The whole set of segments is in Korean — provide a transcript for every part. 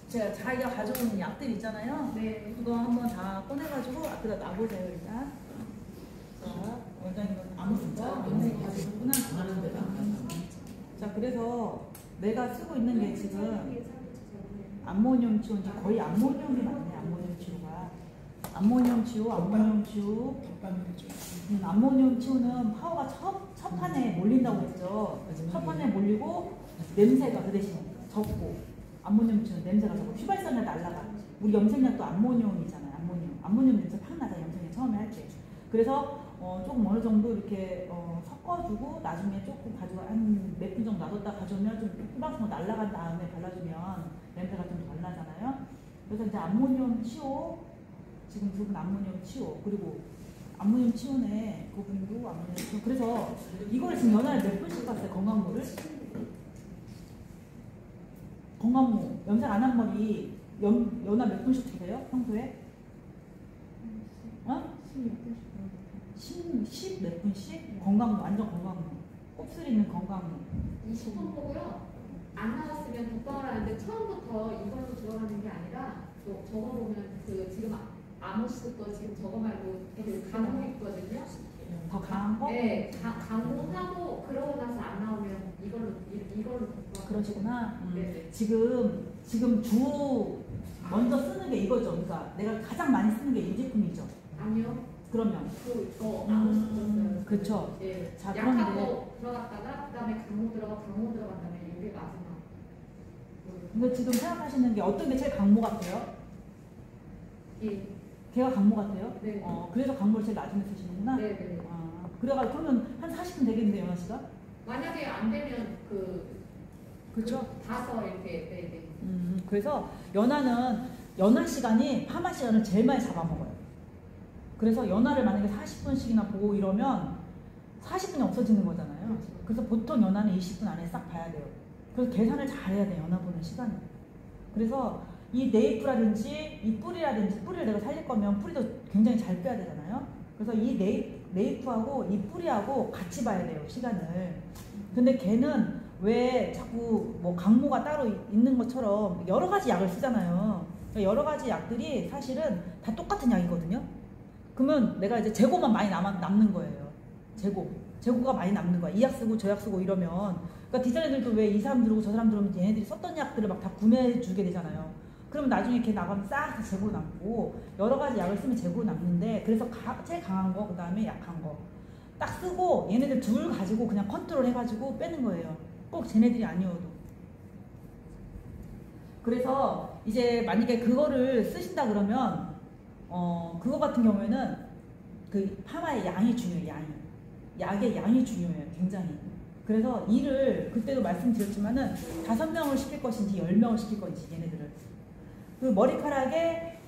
제가 자기가 가져오는 약들 있잖아요. 네. 그거 한번 다 꺼내가지고 앞에다 놔보세요 일단. 자, 일단 이건 아무 진짜 연색 가지고구나. 자, 그래서 내가 쓰고 있는 게 지금 암모늄 치유인지 거의 암모늄이 맞네. 암모늄 치유가 암모늄 치유, 암모늄 치유. 암모늄 치유는 파워가 첫 판에 몰린다고 했죠. 첫 판에 몰리고 냄새가 그 대신 적고, 암모늄 치유는 냄새가 적고 휘발성이 날라가. 우리 염색약도 암모늄이잖아요. 암모늄 냄새 팍 나잖아요. 염색약 처음에 할 때. 그래서 조금 어느 정도 이렇게 섞어주고 나중에 조금 가지고 한 몇 분 정도 놔뒀다 가져오면 좀 휘발성 날라간 다음에 발라주면 냄새가 좀 덜 나잖아요. 그래서 이제 암모늄 치유, 지금 두 분 암모늄 치유, 그리고 암모늄 치유네 그분도 암모늄 치유. 그래서 이걸 지금 연하에 몇 분씩 갔어요. 건강무를. 건강무 염색 안 한 머리 연하 몇 분씩 드세요? 평소에? 10 몇 분씩? 건강무, 완전 건강무. 곱슬 있는 건강무. 20분 보고요. 안 나왔으면 독방을 하는데 처음부터 이걸로 들어가는 게 아니라 또 저거 보면 그 지금 아모스 거 지금 저거 말고 그 강호 있거든요. 더 강한 거? 네, 강호하고 그러고 나서 안 나오면 이걸로 독방. 그러시구나. 네. 지금 주 먼저 쓰는 게 이거죠. 그러니까 내가 가장 많이 쓰는 게 이 제품이죠. 아니요. 그러면 저 아모스 썼어요. 그렇죠. 네. 자, 약하고 들어갔다가 그다음에 강호 들어간 다음에 이게 마지막. 근데 지금 생각하시는 게 어떤 게 제일 강모 같아요? 예. 걔가 강모 같아요? 네. 그래서 강모를 제일 나중에 쓰시는구나? 네. 그래가 그러면 한 40분 되겠는데, 연아 씨가? 만약에 안 되면 그렇죠? 봐서 이렇게 네. 그래서 연하 시간이 파마 시간을 제일 많이 잡아먹어요. 그래서 연하를 만약에 40분씩이나 보고 이러면 40분이 없어지는 거잖아요. 그래서 보통 연하는 20분 안에 싹 봐야 돼요. 그래서 계산을 잘 해야 돼요. 연하 보는 시간을. 그래서 이 네이프라든지 이 뿌리라든지, 뿌리를 내가 살릴 거면 뿌리도 굉장히 잘 빼야 되잖아요. 그래서 이 네이프하고 이 뿌리하고 같이 봐야 돼요. 시간을. 근데 걔는 왜 자꾸 뭐 강모가 따로 있는 것처럼 여러 가지 약을 쓰잖아요. 그러니까 여러 가지 약들이 사실은 다 똑같은 약이거든요. 그러면 내가 이제 재고만 많이 남는 거예요. 재고가 많이 남는 거야. 이 약 쓰고 저 약 쓰고 이러면. 그러니까 디자이너들도 왜 이 사람 들어오고 저 사람 들어오면 얘네들이 썼던 약들을 막 다 구매해 주게 되잖아요. 그러면 나중에 걔 나가면 싹 다 재고로 남고, 여러 가지 약을 쓰면 재고로 남는데, 그래서 제일 강한 거, 그 다음에 약한 거 딱 쓰고 얘네들 둘 가지고 그냥 컨트롤 해가지고 빼는 거예요. 꼭 쟤네들이 아니어도. 그래서 이제 만약에 그거를 쓰신다 그러면 그거 같은 경우에는 그 파마의 양이 중요해요. 약의 양이 중요해요. 굉장히. 그래서 일을 그때도 말씀드렸지만은 5명을 시킬 것인지 10명을 시킬 것인지, 얘네들을 그 머리카락에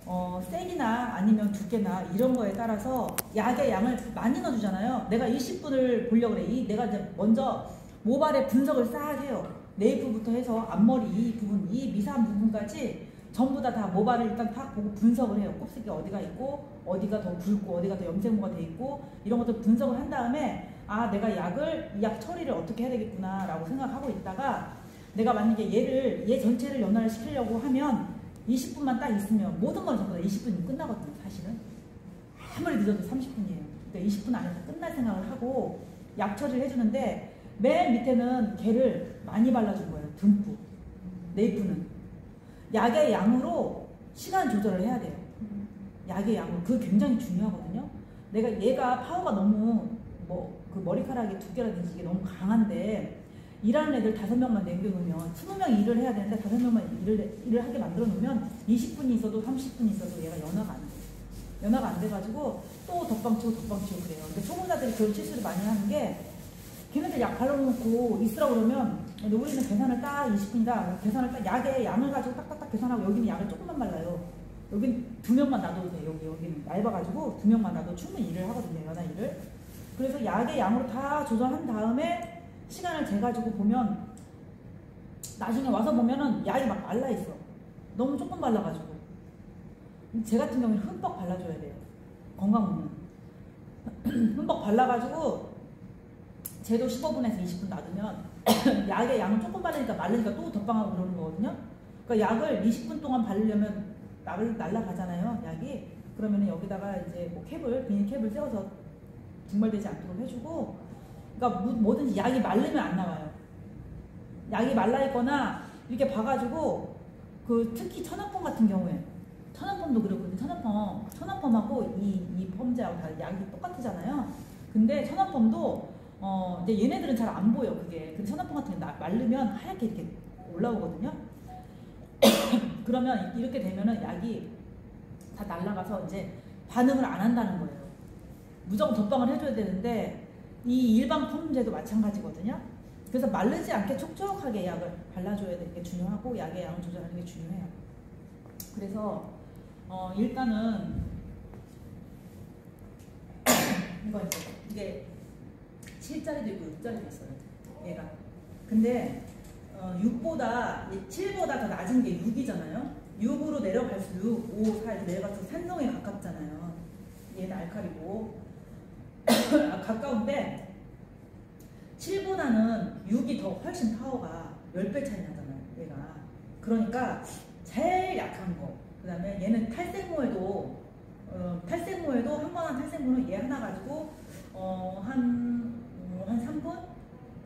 색이나 아니면 두께나 이런 거에 따라서 약의 양을 많이 넣어주잖아요. 내가 20분을 보려고 그래. 내가 이제 먼저 모발의 분석을 싹 해요. 네이프부터 해서 앞머리 이 부분, 이 미세한 부분까지 전부 다 모발을 일단 딱 보고 분석을 해요. 곱슬기 어디가 있고, 어디가 더 굵고, 어디가 더 염색모가 돼 있고, 이런 것들 분석을 한 다음에 내가 이 약 처리를 어떻게 해야 되겠구나 라고 생각하고 있다가, 내가 만약에 얘 전체를 연화를 시키려고 하면 20분만 딱 있으면 모든 건 전부 다 20분이면 끝나거든요. 사실은 아무리 늦어도 30분이에요. 그러니까 20분 안에서 끝날 생각을 하고 약 처리를 해주는데, 맨 밑에는 걔를 많이 발라준 거예요. 듬뿍. 네이프는 약의 양으로 시간 조절을 해야 돼요. 약의 양으로. 그게 굉장히 중요하거든요. 얘가 파워가 너무 그 머리카락의 두께라든지 이게 너무 강한데, 일하는 애들 5명만 남겨놓으면 20명이 일을 해야 되는데 5명만 일을 하게 만들어 놓으면 20분이 있어도 30분이 있어도 얘가 연화가 안 돼요. 연화가 안 돼가지고 또 덧방 치고 그래요. 근데 초보자들이 그런 실수를 많이 하는 게, 걔네들 약 발라놓고 있으라고 그러면, 우리는 계산을 딱 20분이다. 계산을 딱 약의 양을 가지고 딱딱딱 계산하고, 여기는 약을 조금만 발라요. 여긴 2명만 놔둬도 돼요. 여기는 얇아가지고 2명만 놔도 충분히 일을 하거든요. 연화 일을. 그래서 약의 양으로 다 조절한 다음에 시간을 재가지고 보면, 나중에 와서 보면은 약이 막 말라있어. 너무 조금 발라가지고. 쟤 같은 경우는 흠뻑 발라줘야 돼요. 건강무는. 흠뻑 발라가지고 쟤도 15분에서 20분 놔두면 약의 양을 조금 바르니까 말르니까 또 덧방하고 그러는 거거든요. 그러니까 약을 20분 동안 바르려면 날라가잖아요, 약이. 그러면 여기다가 이제 뭐 캡을, 비닐 캡을 세워서 증발되지 않도록 해주고, 그러니까 뭐든지 약이 마르면 안 나와요. 약이 말라 있거나 이렇게 봐가지고 특히 천연펌 같은 경우에 천연펌도 그렇거든요. 천연펌하고 이 펌제하고 다 약이 똑같잖아요. 근데 천연펌도 이제 얘네들은 잘 안 보여 그게. 근데 천연펌 같은 게 마르면 하얗게 이렇게 올라오거든요. 그러면 이렇게 되면은 약이 다 날아가서 이제 반응을 안 한다는 거예요. 무조건 덧방을 해줘야 되는데 이 일반 펌제도 마찬가지거든요. 그래서 마르지 않게 촉촉하게 약을 발라줘야 되는 게 중요하고 약의 양을 조절하는 게 중요해요. 그래서 일단은 이게 7짜리도 있고 6짜리도 있어요. 얘가. 근데 6보다 7보다 더 낮은 게 6이잖아요. 6으로 내려갈수록 6, 5, 4 이렇게 내려갈수록 산성에 가깝잖아요. 얘는 알칼리고 가까운데 7보다는 6이 더 훨씬 파워가 10배 차이 나잖아요. 얘가. 그러니까 제일 약한 거. 그 다음에 얘는 탈색모에도 한 번 한 탈색모는 얘 하나 가지고 한 3분?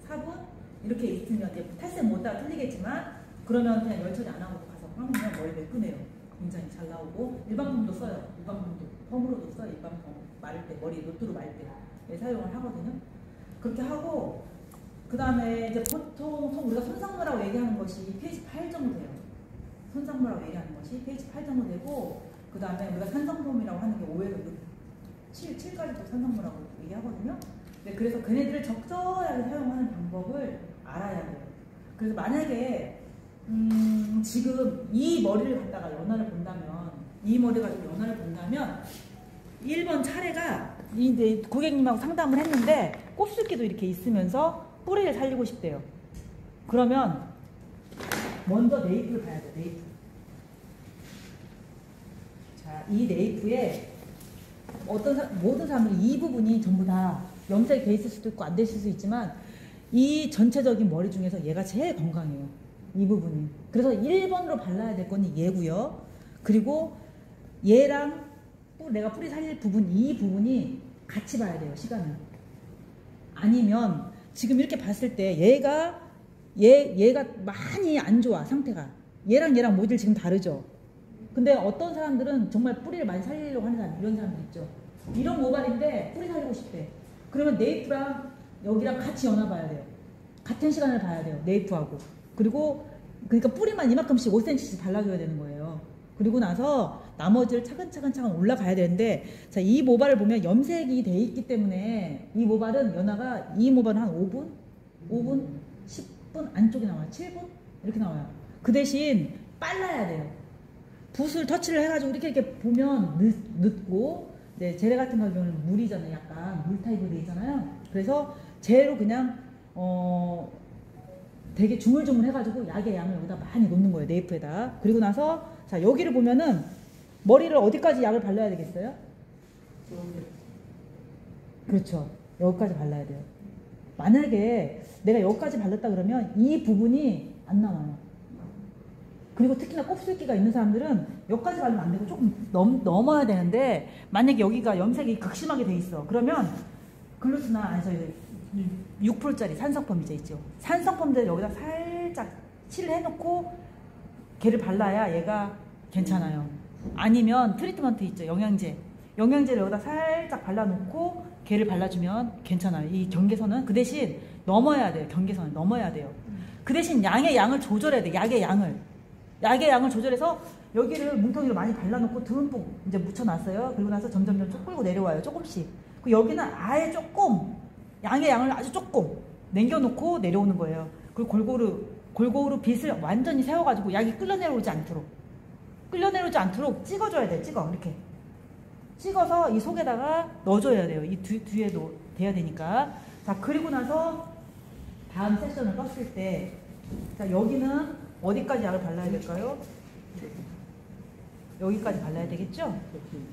4분? 이렇게 있으면 탈색모에 따라 틀리겠지만 그러면 그냥 열 처리 안 하고 가서 하면 머리 매끈해요. 굉장히 잘 나오고 일반 펌도 써요. 일반 펌도 펌으로도 써요. 일반 펌 마를 때 머리 노트로 마를 때 사용을 하거든요. 그렇게 하고 그 다음에 이제 보통 우리가 손상모라고 얘기하는 것이 페이지 8 정도 돼요. 손상모라고 얘기하는 것이 페이지 8 정도 되고 그 다음에 우리가 산성폼이라고 하는 게 5에서 7까지도 산성모라고 얘기하거든요. 네, 그래서 걔네들을 적절하게 사용하는 방법을 알아야 돼요. 그래서 만약에 지금 이 머리를 갖다가 연화를 본다면 1번 차례가 이제 고객님하고 상담을 했는데 곱슬기도 이렇게 있으면서 뿌리를 살리고 싶대요. 그러면 먼저 네이프를 봐야 돼요. 네이프. 자, 이 네이프에 모든 사람들이 이 부분이 전부 다 염색이 돼 있을 수도 있고 안 돼 있을 수 있지만 이 전체적인 머리 중에서 얘가 제일 건강해요. 이 부분이. 그래서 1번으로 발라야 될 건 얘고요. 그리고 얘랑 내가 뿌리 살릴 부분, 이 부분이 같이 봐야 돼요. 시간을. 아니면 지금 이렇게 봤을 때 얘가 많이 안 좋아. 상태가. 얘랑 모델 지금 다르죠. 근데 어떤 사람들은 정말 뿌리를 많이 살리려고 하는 사람, 이런 사람들 있죠. 이런 모발인데 뿌리 살리고 싶대. 그러면 네이프랑 여기랑 같이 연화 봐야 돼요. 같은 시간을 봐야 돼요. 네이프하고. 그러니까 뿌리만 이만큼씩 5cm씩 발라줘야 되는 거예요. 그리고 나서 나머지를 차근차근 올라가야 되는데, 자, 이 모발을 보면 염색이 돼 있기 때문에 이 모발은 연화가, 이 모발은 한 5분? 10분 안쪽에 나와요. 7분? 이렇게 나와요. 그 대신 빨라야 돼요. 붓을 터치를 해가지고 이렇게 보면 늦고, 이제 젤 같은 경우는 물이잖아요. 약간 물 타입으로 돼 있잖아요. 그래서 젤로 그냥 되게 주물주물 해가지고 약의 양을 여기다 많이 놓는 거예요. 네이프에다. 그리고 나서 자, 여기를 보면은 머리를 어디까지 약을 발라야 되겠어요? 그렇죠. 여기까지 발라야 돼요. 만약에 내가 여기까지 발랐다 그러면 이 부분이 안 나와요. 그리고 특히나 곱슬기가 있는 사람들은 여기까지 바르면 안 되고 조금 넘어야 되는데, 만약에 여기가 염색이 극심하게 돼 있어. 그러면 글루스나 6%짜리 산성펌제 있죠. 산성펌제를 여기다 살짝 칠을 해놓고 걔를 발라야 얘가 괜찮아요. 아니면 트리트먼트 있죠. 영양제를 여기다 살짝 발라놓고 걔를 발라주면 괜찮아요. 이 경계선은. 그 대신 넘어야 돼요. 경계선을 넘어야 돼요. 그 대신 양의 양을 조절해야 돼요. 약의 양을 조절해서 여기를 뭉텅이로 많이 발라놓고 듬뿍 이제 묻혀놨어요. 그리고 나서 점점 쭉 끌고 내려와요. 조금씩. 그 여기는 아예 조금, 양의 양을 아주 조금 남겨놓고 내려오는 거예요. 그리고 골고루 빗을 완전히 세워가지고 약이 끌려내려오지 않도록 찍어줘야 돼요. 이렇게 찍어서 이 속에다가 넣어줘야 돼요. 이 뒤에도 돼야 되니까. 자, 그리고 나서 다음 세션을 떴을 때, 자, 여기는 어디까지 약을 발라야 될까요? 여기까지 발라야 되겠죠?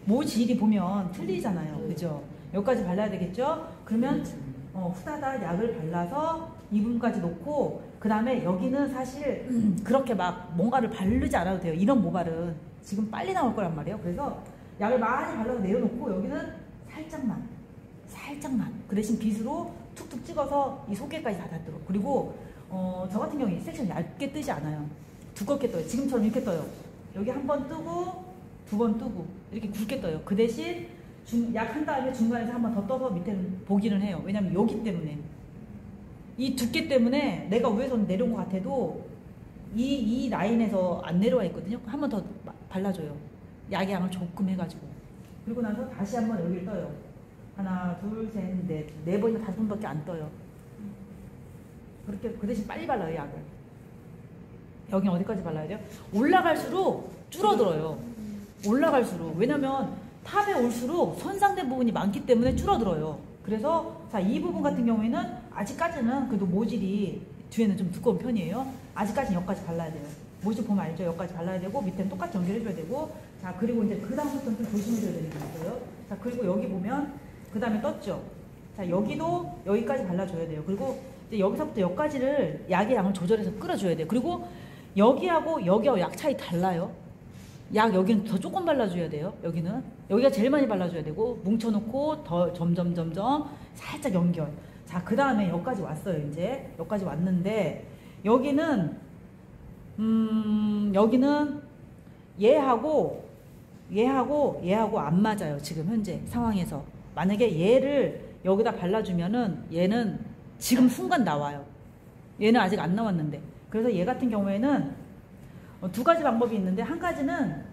모질이 보면 틀리잖아요. 그죠? 여기까지 발라야 되겠죠? 그러면 후다닥 약을 발라서 이 부분까지 놓고 그 다음에 여기는 사실 그렇게 막 뭔가를 바르지 않아도 돼요. 이런 모발은 지금 빨리 나올 거란 말이에요. 그래서 약을 많이 발라서 내려놓고 여기는 살짝만 그 대신 빗으로 툭툭 찍어서 이 속에까지 다 닿도록. 그리고 저 같은 경우에 섹션 얇게 뜨지 않아요. 두껍게 떠요. 지금처럼 이렇게 떠요. 여기 한 번 뜨고 두 번 뜨고 이렇게 굵게 떠요. 그 대신 약 한 다음에 중간에서 한 번 더 떠서 밑에는 보기는 해요. 왜냐면 여기 때문에 이 두께 때문에 내가 위에서 내려온 것 같아도 이 라인에서 안 내려와 있거든요. 한 번 더 발라줘요. 약의 양을 조금 해가지고. 그리고 나서 다시 한 번 여기를 떠요. 하나, 둘, 셋, 넷. 4번이나 5번밖에 안 떠요. 그렇게 그 대신 빨리 발라요, 약을. 여기는 어디까지 발라야 돼요? 올라갈수록 줄어들어요. 올라갈수록. 왜냐면 탑에 올수록 손상된 부분이 많기 때문에 줄어들어요. 그래서 자, 이 부분 같은 경우에는 아직까지는 그래도 모질이 뒤에는 좀 두꺼운 편이에요. 아직까지는 여기까지 발라야 돼요. 모질 보면 알죠? 여기까지 발라야 되고 밑에는 똑같이 연결해줘야 되고. 자, 그리고 이제 그 다음부터는 좀 조심해줘야 되는 게 있어요. 자, 그리고 여기 보면 그 다음에 떴죠? 자, 여기도 여기까지 발라줘야 돼요. 그리고 이제 여기서부터 여기까지를 약의 양을 조절해서 끌어줘야 돼요. 그리고 여기하고 약 차이 달라요. 약 여기는 더 조금 발라줘야 돼요. 여기가 제일 많이 발라줘야 되고 뭉쳐놓고 더 점점 살짝 연결. 자, 그 다음에 여기까지 왔어요. 이제 여기까지 왔는데 여기는 얘하고 안 맞아요. 지금 현재 상황에서. 만약에 얘를 여기다 발라주면은 얘는 지금 순간 나와요. 얘는 아직 안 나왔는데. 그래서 얘 같은 경우에는 두 가지 방법이 있는데, 한 가지는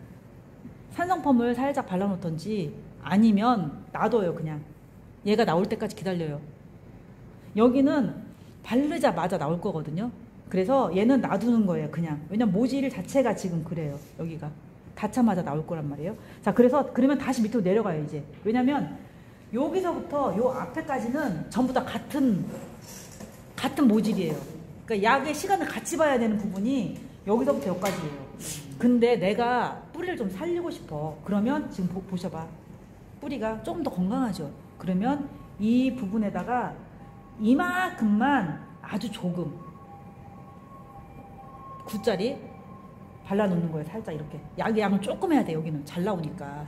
산성펌을 살짝 발라놓던지 아니면 놔둬요. 그냥 얘가 나올 때까지 기다려요. 여기는 바르자마자 나올 거거든요. 그래서 얘는 놔두는 거예요. 그냥. 왜냐면 모질 자체가 지금 그래요. 여기가 닿자마자 나올 거란 말이에요. 자, 그러면 다시 밑으로 내려가요. 이제. 왜냐면 여기서부터 요 앞에까지는 전부 다 같은 모질이에요. 그러니까 약의 시간을 같이 봐야 되는 부분이 여기서부터 여기까지예요. 근데 내가 뿌리를 좀 살리고 싶어. 그러면 지금 보셔봐. 뿌리가 조금 더 건강하죠. 그러면 이 부분에다가 이만큼만 아주 조금 9짜리 발라놓는 거예요. 살짝 이렇게. 약의 양을 조금 해야 돼. 여기는 잘 나오니까.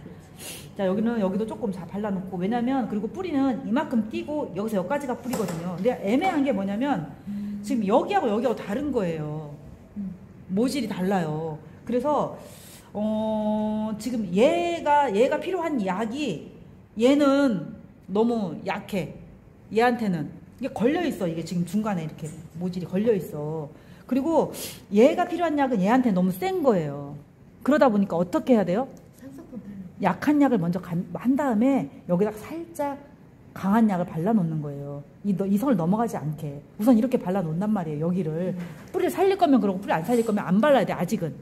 자, 여기도 조금 잘 발라놓고. 왜냐면 그리고 뿌리는 이만큼 띄고 여기서 여기까지가 뿌리거든요. 근데 애매한 게 뭐냐면 지금 여기하고 다른 거예요. 모질이 달라요. 그래서 지금 얘가 필요한 약이 얘는 너무 약해. 얘한테는 이게 걸려 있어. 이게 지금 중간에 이렇게 모질이 걸려 있어. 그리고 얘가 필요한 약은 얘한테 너무 센 거예요. 그러다 보니까 어떻게 해야 돼요? 약한 약을 먼저 한 다음에 여기다가 살짝 강한 약을 발라놓는 거예요. 이 선을 넘어가지 않게. 우선 이렇게 발라놓는단 말이에요. 여기를. 뿌리를 살릴 거면 그러고 뿌리 안 살릴 거면 안 발라야 돼. 아직은.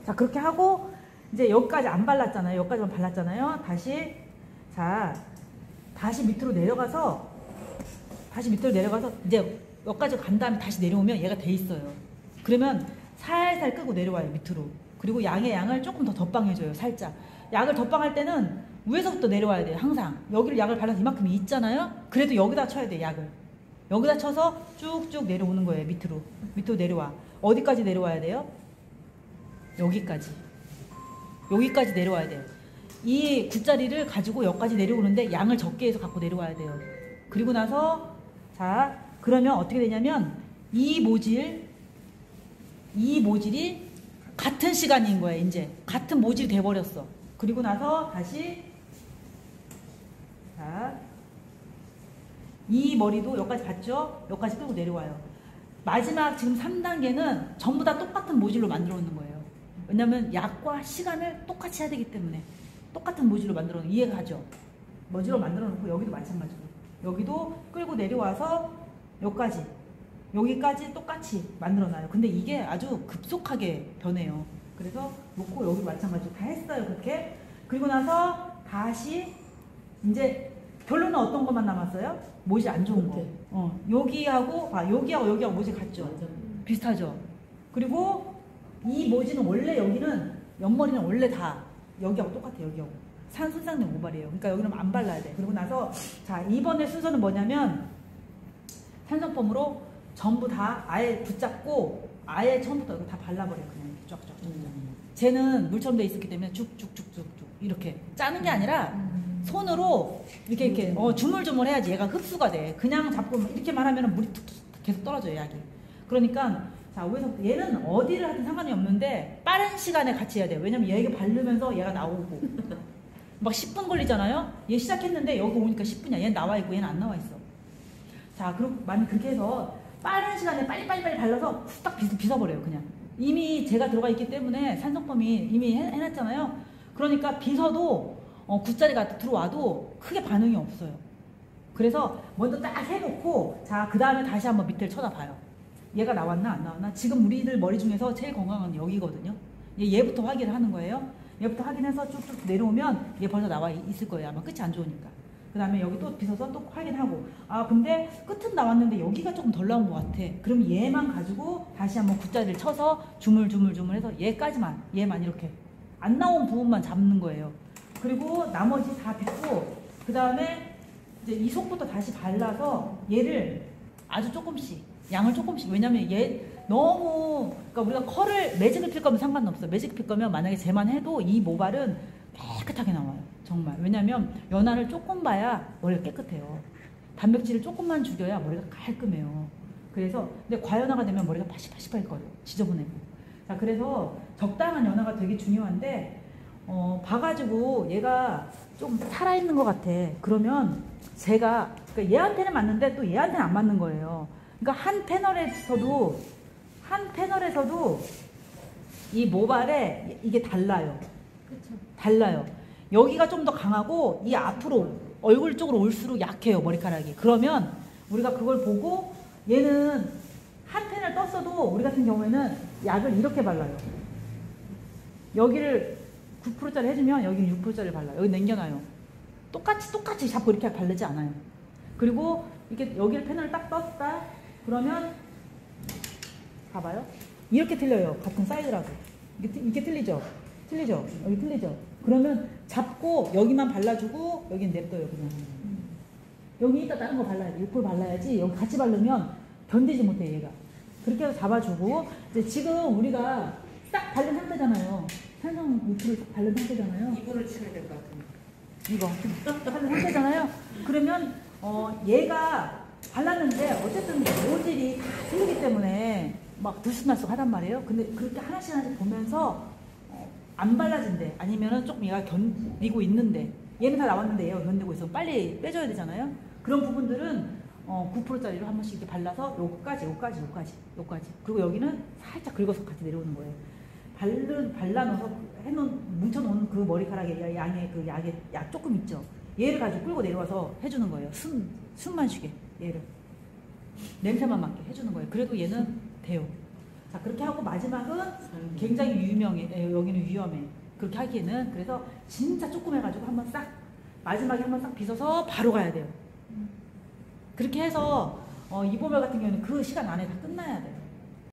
자, 그렇게 하고 이제 여기까지 안 발랐잖아요. 여기까지만 발랐잖아요. 다시 밑으로 내려가서 이제 여기까지 간 다음에 다시 내려오면 얘가 돼 있어요. 그러면 살살 끄고 내려와요. 밑으로. 그리고 약의 양을 조금 더 덧방해줘요. 살짝. 약을 덧방할 때는 위에서부터 내려와야 돼요. 항상. 여기를 약을 발라서 이만큼 있잖아요. 그래도 여기다 쳐야 돼요. 약을. 여기다 쳐서 쭉쭉 내려오는 거예요. 밑으로 내려와. 어디까지 내려와야 돼요? 여기까지 내려와야 돼요. 이 9짜리를 가지고 여기까지 내려오는데 양을 적게 해서 갖고 내려와야 돼요. 그리고 나서 자, 그러면 어떻게 되냐면 이 모질이 같은 시간인 거예요. 이제 같은 모질이 돼버렸어. 그리고 나서 다시 자, 이 머리도 여기까지 봤죠? 여기까지 끌고 내려와요. 마지막 지금 3단계는 전부 다 똑같은 모질로 만들어 놓는 거예요. 왜냐면 약과 시간을 똑같이 해야 되기 때문에 똑같은 모질로 만들어 놓는, 이해가 가죠? 모질로 만들어 놓고 여기도 마찬가지로 여기도 끌고 내려와서 여기까지 똑같이 만들어 놔요. 근데 이게 아주 급속하게 변해요. 그래서 놓고 여기도 마찬가지로 다 했어요. 그렇게. 그리고 나서 다시 이제 결론은 어떤 것만 남았어요? 모질 안 좋은 거. 여기하고 모질 같죠? 비슷하죠? 그리고 이 모질은 원래 여기는 옆머리는 원래 다 여기하고 똑같아요. 여기하고. 산손상된 모발이에요. 그러니까 여기는 안 발라야 돼. 그리고 나서 자, 이번에 순서는 뭐냐면 산성펌으로 전부 다 아예 붙잡고 아예 처음부터 이거 다 발라버려요. 그냥 쫙쫙쫙. 쟤는 물처럼 돼 있었기 때문에 쭉쭉쭉쭉쭉 이렇게 짜는 게 아니라 손으로 이렇게 주물주물 해야지 얘가 흡수가 돼. 그냥 잡고 이렇게만 하면 물이 툭툭 계속 떨어져요, 약이. 그러니까 자, 여기서 얘는 어디를 하든 상관이 없는데 빠른 시간에 같이 해야 돼요. 왜냐면 얘가 바르면서 얘가 나오고 막 10분 걸리잖아요. 얘 시작했는데 여기 오니까 10분이야. 얘는 나와 있고 얘는 안 나와 있어. 자, 그럼 만약 그렇게 해서 빠른 시간에 빨리빨리 발라서 후딱 빗어버려요. 그냥 이미 제가 들어가 있기 때문에 산성펌이 이미 해놨잖아요. 그러니까 빗어도 굿자리가 들어와도 크게 반응이 없어요. 그래서 먼저 딱 해놓고 자, 그 다음에 다시 한번 밑에를 쳐다봐요. 얘가 나왔나 안 나왔나. 지금 우리들 머리 중에서 제일 건강한 여기거든요. 얘부터 확인을 하는 거예요. 얘부터 확인해서 쭉쭉 내려오면 얘 벌써 나와 있을 거예요. 아마 끝이 안 좋으니까. 그 다음에 여기 또 빗어서 또 확인하고, 아 근데 끝은 나왔는데 여기가 조금 덜 나온 것 같아. 그럼 얘만 가지고 다시 한번 굿자리를 쳐서 주물주물주물 해서 얘만 이렇게 안 나온 부분만 잡는 거예요. 그리고 나머지 다 빗고 그 다음에 이제 이 속부터 다시 발라서 얘를 아주 조금씩 양을 조금씩. 왜냐면 얘 너무, 그러니까 우리가 컬을 매직을 필 거면 상관없어. 매직 필 거면 만약에 쟤만 해도 이 모발은 깨끗하게 나와요. 정말. 왜냐면 연화를 조금 봐야 머리가 깨끗해요. 단백질을 조금만 죽여야 머리가 깔끔해요. 그래서 근데 과연화가 되면 머리가 파시파시할 거예요. 지저분해고. 자, 그래서 적당한 연화가 되게 중요한데 봐가지고 얘가 좀 살아있는 것 같아. 그러면 제가 그러니까 얘한테는 맞는데 또 얘한테는 안 맞는 거예요. 그러니까 한 패널에서도 이 모발에 이게 달라요. 그쵸. 달라요. 여기가 좀 더 강하고 이 앞으로 얼굴 쪽으로 올수록 약해요, 머리카락이. 그러면 우리가 그걸 보고 얘는 한 펜을 떴어도 우리 같은 경우에는 약을 이렇게 발라요. 여기를 9%짜리 해주면 여기는 6%짜리 발라요. 여기 남겨놔요. 똑같이 잡고 이렇게 바르지 않아요. 그리고 이렇게 여기를 펜을 딱 떴다 그러면 봐봐요. 이렇게 틀려요. 같은 사이즈라도. 이렇게 틀리죠? 여기 틀리죠? 그러면 잡고 여기만 발라주고 여기는 냅둬요, 그냥. 여기 이따 다른 거 발라야 돼. 6% 발라야지. 여기 같이 바르면 견디지 못해, 얘가. 그렇게 해서 잡아주고, 이제 지금 우리가 싹 바른 상태잖아요. 산성 6%를 바른 상태잖아요. 이거를 치워야 될 것 같은데. 이거 바른 상태잖아요. 그러면 얘가 발랐는데 어쨌든 모질이 다 틀리기 때문에 막 들쑥날쑥 하단 말이에요. 근데 그렇게 하나씩 보면서 안 발라진대. 아니면은 조금 얘가 견디고 있는데 얘는 다 나왔는데 얘가 견디고 있어. 빨리 빼줘야 되잖아요. 그런 부분들은 9%짜리로 한 번씩 이렇게 발라서 요까지. 그리고 여기는 살짝 긁어서 같이 내려오는 거예요. 발라놓아서 뭉쳐놓은 그 머리카락에 양의 그 약 조금 있죠. 얘를 가지고 끌고 내려와서 해주는 거예요. 숨만 쉬게 얘를 냄새만 맡게 해주는 거예요. 그래도 얘는 돼요. 자, 그렇게 하고 마지막은 굉장히 유명해. 여기는 위험해. 그렇게 하기에는. 그래서 진짜 조금 해가지고 마지막에 한번 싹 빗어서 바로 가야 돼요. 그렇게 해서 이보멸 같은 경우는 그 시간 안에 다 끝나야 돼요.